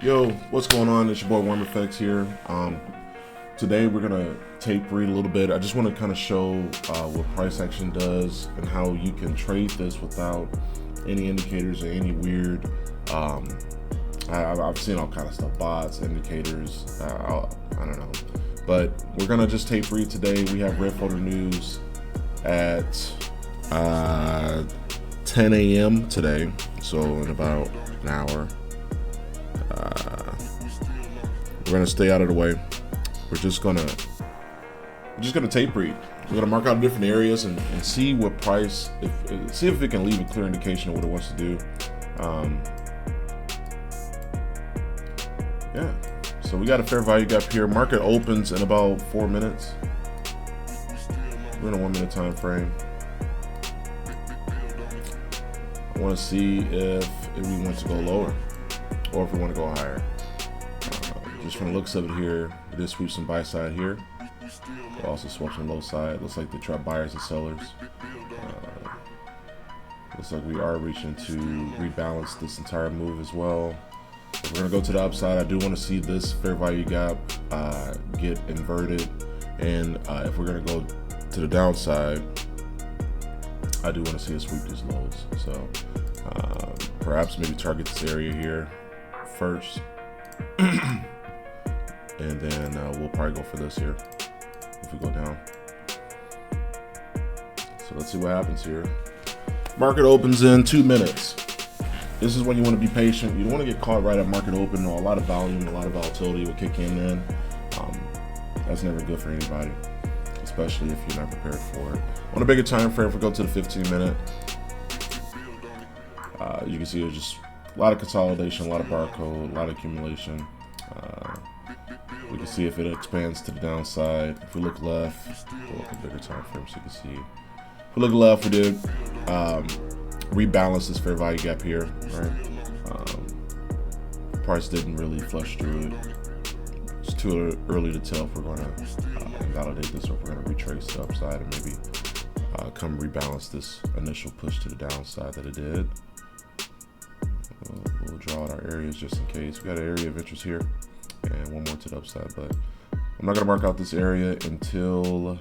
Yo, what's going on? It's your boy Worm Effects here. Today we're gonna tape read a little bit. I just want to kind of show what price action does and how you can trade this without any indicators or any weird. I've seen all kind of stuff, bots, indicators. I don't know, but we're gonna just tape read today. We have red folder news at 10 a.m. today, so in about an hour. We're gonna stay out of the way. We're just gonna tape read. We're gonna mark out different areas and see what price, see if it can leave a clear indication of what it wants to do. Yeah. So we got a fair value gap here. Market opens in about 4 minutes. We're in a 1 minute time frame. I want to see if we want to go lower or if we want to go higher. Just from the looks of it here, we did sweep some buy side here. We also swept some low side. Looks like they trap buyers and sellers. Looks like we are reaching to rebalance this entire move as well. If we're gonna go to the upside, I do want to see this fair value gap get inverted, and if we're gonna go to the downside, I do want to see us sweep these lows. So perhaps maybe target this area here first. And then we'll probably go for this here if we go down. So let's see what happens here. Market opens in 2 minutes. This is when you want to be patient. You don't want to get caught right at market open. A lot of volume, a lot of volatility will kick in then. That's never good for anybody, especially if you're not prepared for it. On a bigger time frame, if we go to the 15-minute, you can see there's just a lot of consolidation, a lot of barcode, a lot of accumulation. We can see if it expands to the downside. If we look left, we'll look at bigger time frame so you can see. If we look left, we did rebalance this fair value gap here, right? Price didn't really flush through it. It's too early to tell if we're going to validate this or if we're going to retrace the upside and maybe come rebalance this initial push to the downside that it did. We'll draw out our areas just in case. We got an area of interest here and one more to the upside, but I'm not going to mark out this area until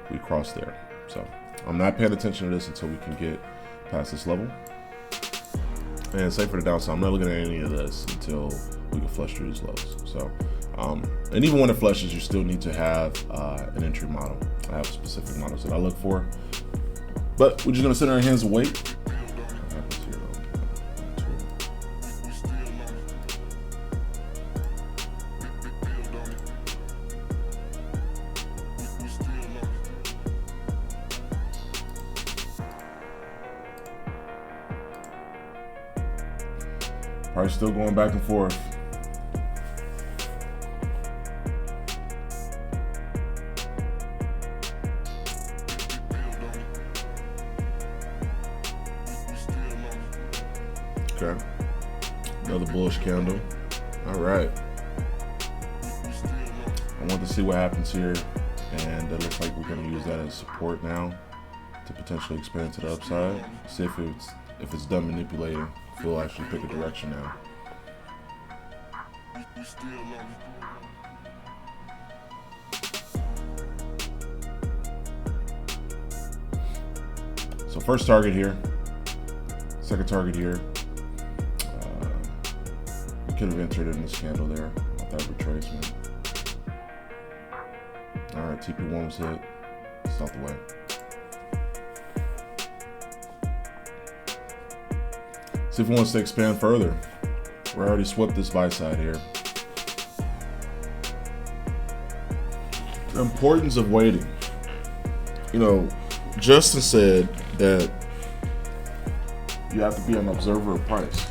we cross there. So I'm not paying attention to this until we can get past this level. And same for the downside, I'm not looking at any of this until we can flush through these lows. So and even when it flushes, you still need to have an entry model. I have specific models that I look for, but we're just going to sit on our hands and wait. Price still going back and forth. Okay. Another bullish candle. All right. I want to see what happens here, and it looks like we're going to use that as support now to potentially expand to the upside. See if it's done manipulating. We'll actually pick a direction now. So first target here, second target here. We could have entered in this candle there with that retracement. All right, TP1 was hit. It's out the way. See if it wants to expand further. We already swept this buy side here. The importance of waiting. You know, Justin said that you have to be an observer of price,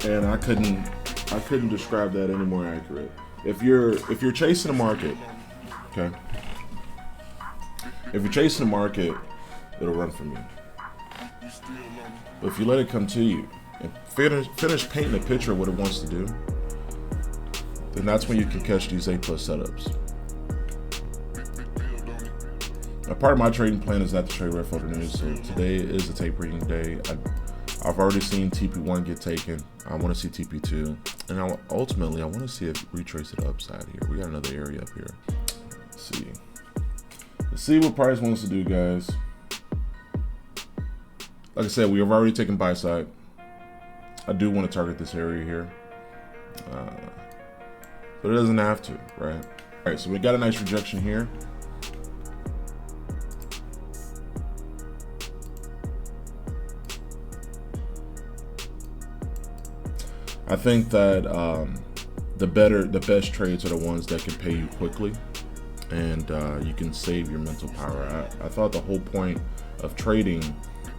and I couldn't describe that any more accurate. If you're chasing the market, okay. If you're chasing the market, it'll run from you. But if you let it come to you and finish painting a picture of what it wants to do, then that's when you can catch these A+ setups. A part of my trading plan is not to trade red folder news, so today is a tape reading day. I've already seen TP1 get taken. I want to see TP2, and ultimately I want to see it retrace to the upside here. We got another area up here. Let's see what price wants to do, guys. Like I said, we have already taken buy side. I do want to target this area here, but it doesn't have to, right? All right, so we got a nice rejection here. I think that the best trades are the ones that can pay you quickly, and you can save your mental power. I thought the whole point of trading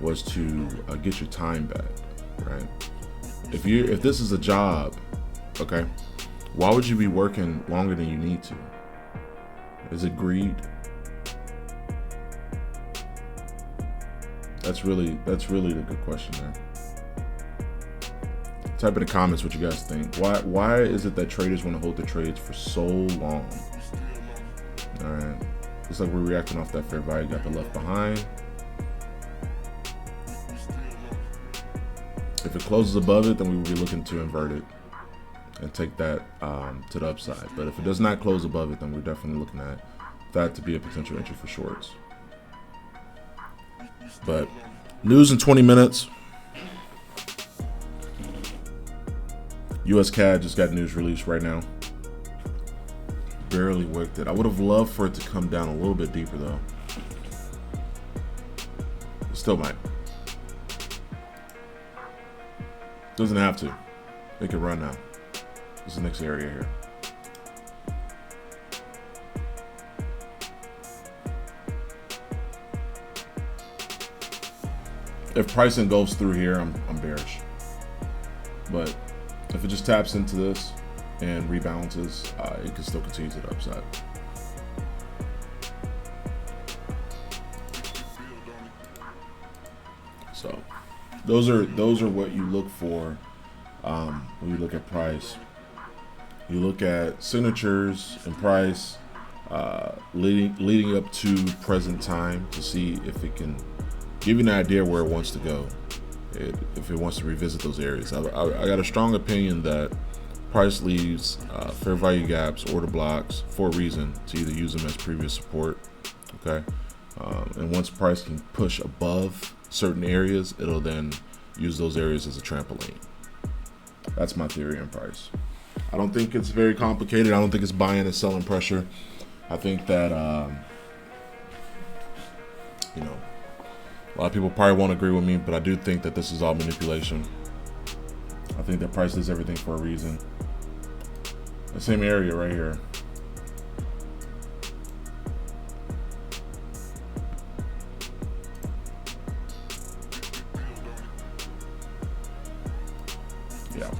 was to get your time back, right? If this is a job, okay, why would you be working longer than you need to? Is it greed? That's really the good question there. Type in the comments what you guys think. Why is it that traders want to hold the trades for so long? All right, looks like we're reacting off that fair value. Got the left behind. If it closes above it, then we will be looking to invert it and take that to the upside. But if it does not close above it, then we're definitely looking at that to be a potential entry for shorts. But news in 20 minutes. US CAD just got news released right now. Barely wicked it. I would have loved for it to come down a little bit deeper though. It still might. Doesn't have to. It can run now. This is the next area here. If pricing goes through here, I'm bearish. But if it just taps into this and rebalances, it can still continue to the upside. So those are what you look for when you look at price. You look at signatures and price leading up to present time to see if it can give you an idea where it wants to go. If it wants to revisit those areas. I got a strong opinion that price leaves fair value gaps, order blocks for a reason, to either use them as previous support, okay? And once price can push above certain areas, it'll then use those areas as a trampoline. That's my theory on price. I don't think it's very complicated. I don't think it's buying and selling pressure. I think that, you know, a lot of people probably won't agree with me, but I do think that this is all manipulation. I think that price does everything for a reason. The same area right here. Yeah.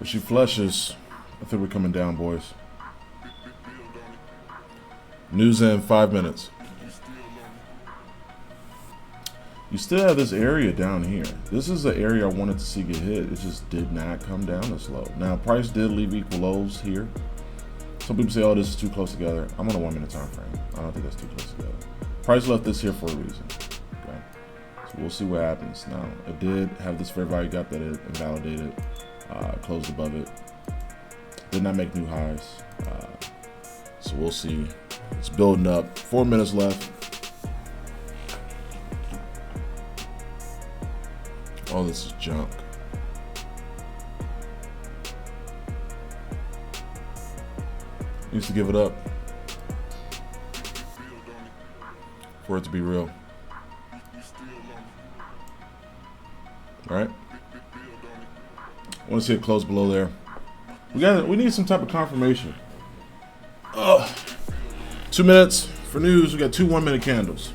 If she flushes, I think we're coming down, boys. News in 5 minutes. You still have this area down here. This is the area I wanted to see get hit. It just did not come down this low. Now, price did leave equal lows here. Some people say, oh, this is too close together. I'm on a 1 minute time frame. I don't think that's too close together. Price left this here for a reason. Okay. So we'll see what happens. Now, it did have this fair value gap that it invalidated. Closed above it. Did not make new highs. So we'll see. It's building up. 4 minutes left. Oh, this is junk. Needs to give it up for it to be real. All right. I want to see it close below there. We need some type of confirmation. 2 minutes for news. We got 2 1-minute candles.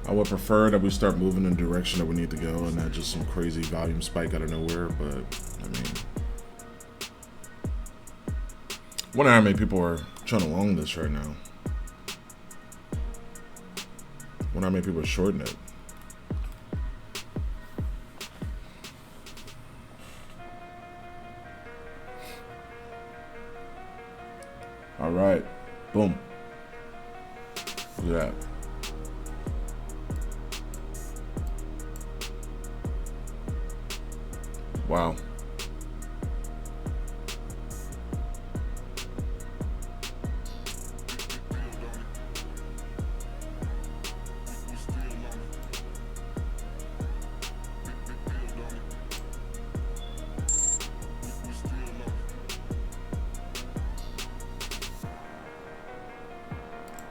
I would prefer that we start moving in the direction that we need to go and not just some crazy volume spike out of nowhere. But I mean, I wonder how many people are trying to long this right now. I wonder how many people are shorting it. All right, boom. Look at that. Wow.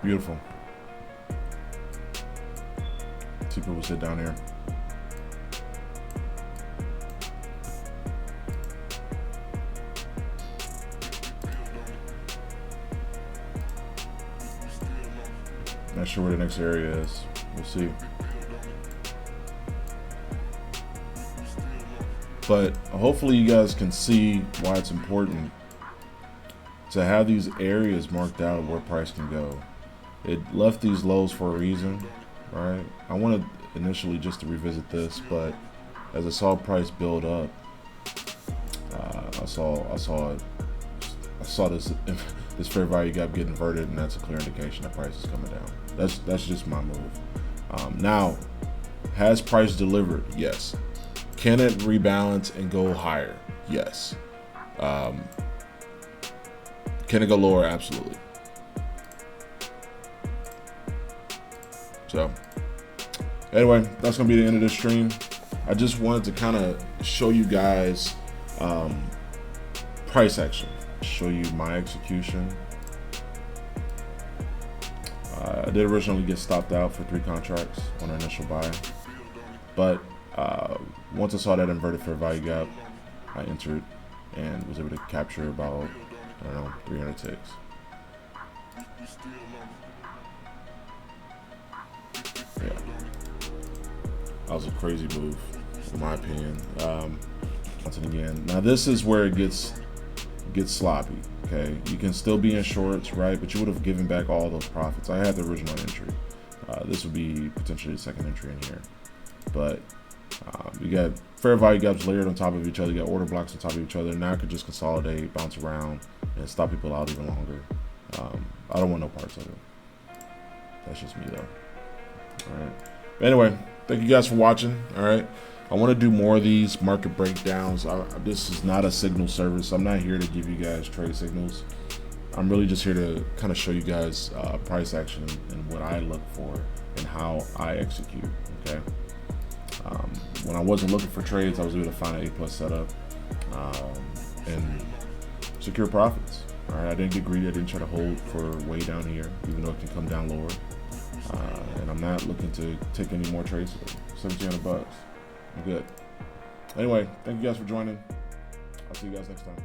Beautiful. See people sit down here. Not sure where the next area is. We'll see. But hopefully you guys can see why it's important to have these areas marked out where price can go. It left these lows for a reason, right? I wanted initially just to revisit this, but as I saw price build up, I saw this this fair value gap get inverted, and that's a clear indication that price is coming down. That's just my move. Now, has price delivered? Yes. Can it rebalance and go higher? Yes. Can it go lower? Absolutely. So anyway, that's gonna be the end of this stream. I just wanted to kind of show you guys price action, show you my execution. I did originally get stopped out for 3 contracts on an initial buy, but once I saw that inverted fair value gap, I entered and was able to capture about, I don't know, 300 ticks. Yeah, that was a crazy move, in my opinion. Once again, now this is where it gets sloppy. Okay, you can still be in shorts, right? But you would have given back all those profits. I had the original entry. This would be potentially the second entry in here, but you got fair value gaps layered on top of each other. You got order blocks on top of each other. Now I could just consolidate, bounce around, and stop people out even longer. I don't want no parts of it. That's just me though. All right. But anyway, thank you guys for watching. All right. I want to do more of these market breakdowns. This is not a signal service. I'm not here to give you guys trade signals. I'm really just here to kind of show you guys price action and what I look for and how I execute. Okay. When I wasn't looking for trades, I was able to find an A+ setup and secure profits. All right. I didn't get greedy. I didn't try to hold for way down here, even though it can come down lower. And I'm not looking to take any more trades. $1,700. I'm good. Anyway, thank you guys for joining. I'll see you guys next time.